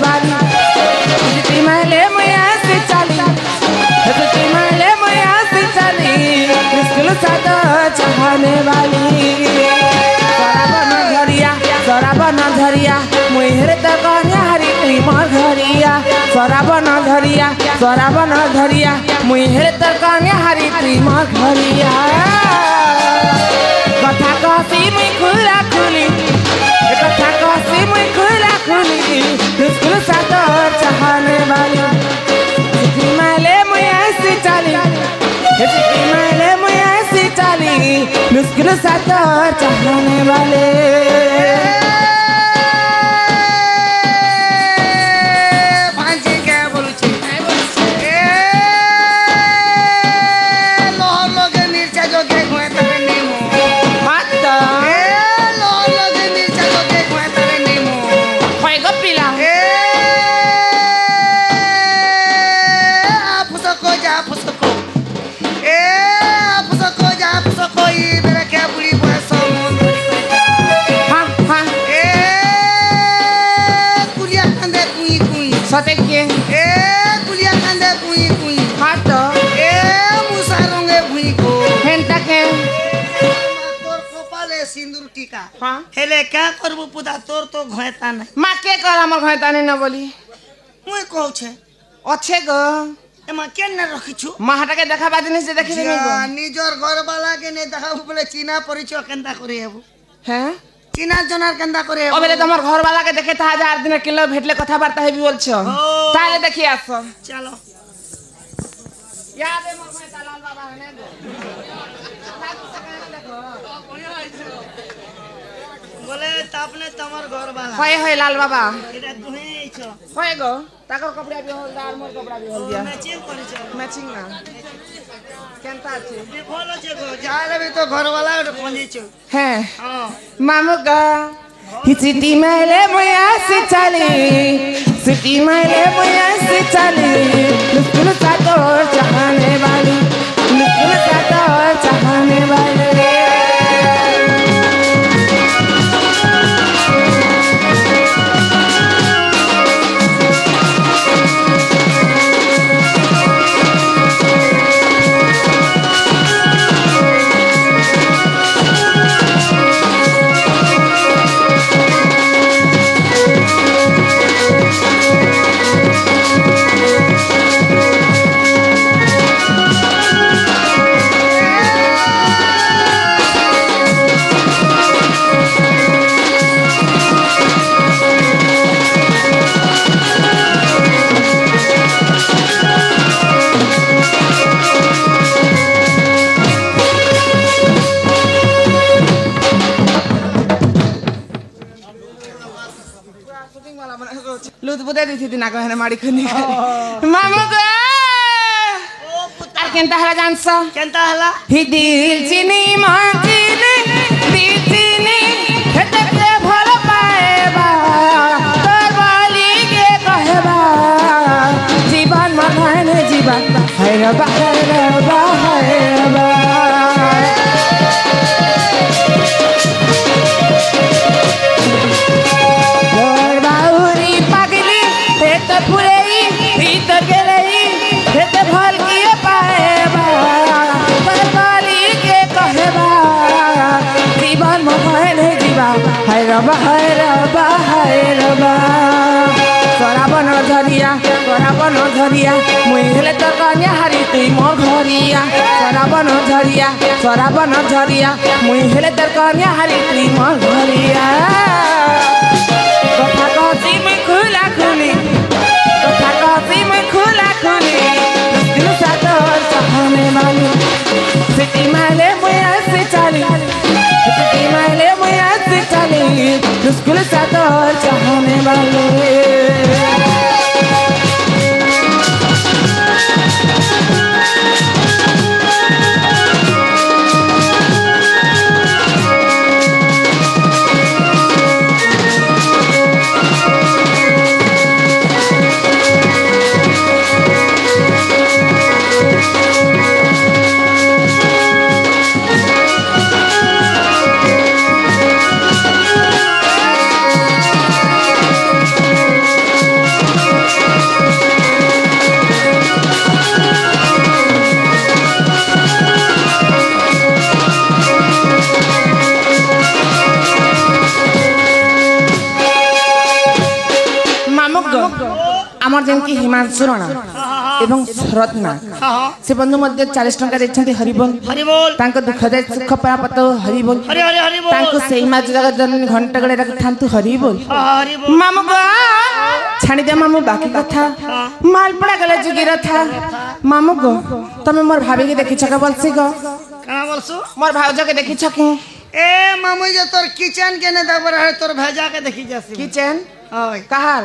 वाली सिटी महले मुया से चली सिटी महले मुया से चली मुश्किल सादा चाहने वाली सराब न झरिया मुहर तक हरी तुई मार घरिया सराब न झरिया मुहर तक हरी तुई मार घरिया कथा कहसी मुई खुला खुली कथा कहसी मुई खुला खुली मुश्किल सादा चाहने वाली सिटी महले मुया से चली सिटी महले मुया से चली मुश्किल सादा चाहने वाले Sote ke? Kuliah kanda kui. Hato? Musarongge bhui ko. Henta ke? Tor kopale sindur tika. हाँ? Hele क्या करबो पुदा तोर तो घयता नहीं. माँ के कर हमर घयता नहीं ना बोली. मुई कहू छे. अच्छे गो. एमा केन न रखिछु. माँ हटा के देखा बात नहीं से देखी नहीं गो. निजर घर वाला के ने देखाबो बोले चीना परिचय केंदा करे हेबो. हैं? चीना जनार केंदा करे हेबो. ओबेले तमर घर वाला के देखे था 1000 दिन किलो भेटले कथा वार्ता हेबी बोलछो. ताले देखि आसो. चलो. याद है मोर घयता लाल बाबा हने दो. बोले तापने तमर घर वाला होय लाल बाबा एटा दुहे छ होय गो ताकर कपड़ा भी होल दार मोर कपड़ा भी होल दिया मैचिंग करि छ मैचिंग ना केनता छे देखोलो छे गो जाले भी तो घर वाला पहुंची छ हैं हां मामू का सिटी महले मुया से चली सिटी महले मुया से चली मुश्किल सातो चाहने वाली मुश्किल सातो चाहने वाली लूट बुदे दी थी ना कहने मारी खनी मामू को आ केनता हला जानस केनता हला ही दिल चिनी मांचिनी दिल चिनी हेते के भल पाएबा तोर बाली के कहबा जीवन मन जीवन हैरबा हैरबा हैरबा हैरबा हैरबा हैरबा सराब न झरिया मुई हेले तो कन्या हारी तुई मोर घरिया सराब न झरिया मुई हेले तो कन्या हारी तुई मोर घरिया कथा कहसी मुई खुला खुली मुश्किल सातो चाहने वाली सिटी महले मुया से चली सिटी महले मुया से चली मुश्किल सातो चाहने वाले আমার যেমকি হিমাংশু রাণা এবং শরৎ নাগ সে বন্ধু মধ্যে 40 টঙ্কা ଦେଇଛନ୍ତି হরিবোল ତାଙ୍କ ଦୁଃଖ ଯାଇ ସୁଖ ପ୍ରାପ୍ତ ହରିବୋଲ ତାଙ୍କୁ ସେଇ ମା ଜଗଜନନୀ ଘଣ୍ଟା ଗଳେ ରଖିଥାନ୍ତୁ ହରିବୋଲ ମାମୁ ଗো ଛାଣିଦେ ମାମୁ ବାକି କଥା ମାଲପଡ଼ା ଗଲେ ଯୁଗିର ଥା ମାମୁ ଗো ତମେ মোর ভাবিকে দেখিছ কে বলছি গো কানা বলছো মোর ভাউজকে দেখিছ কি এ মামু যে তোর কিচেন কেনে দেখবার তোর ভেজা কে দেখি যাসি কিচেন ওই কাহার